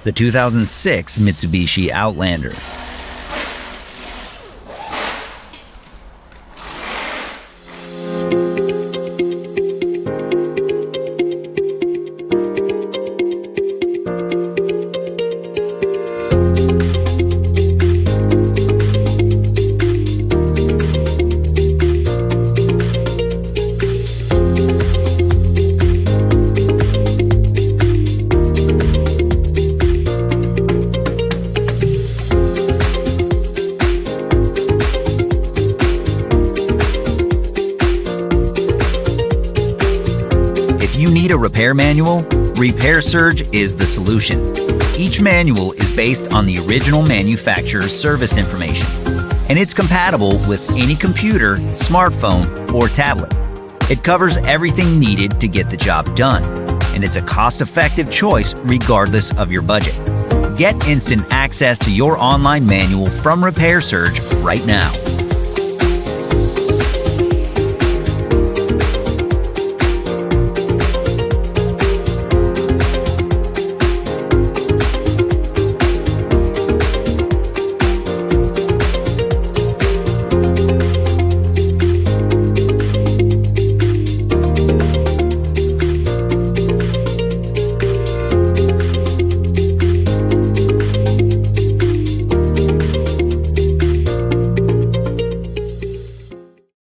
the 2006 Mitsubishi Outlander. If you need a repair manual, Repair Surge is the solution. Each manual is based on the original manufacturer's service information, and it's compatible with any computer, smartphone, or tablet. It covers everything needed to get the job done, and it's a cost-effective choice regardless of your budget. Get instant access to your online manual from Repair Surge right now.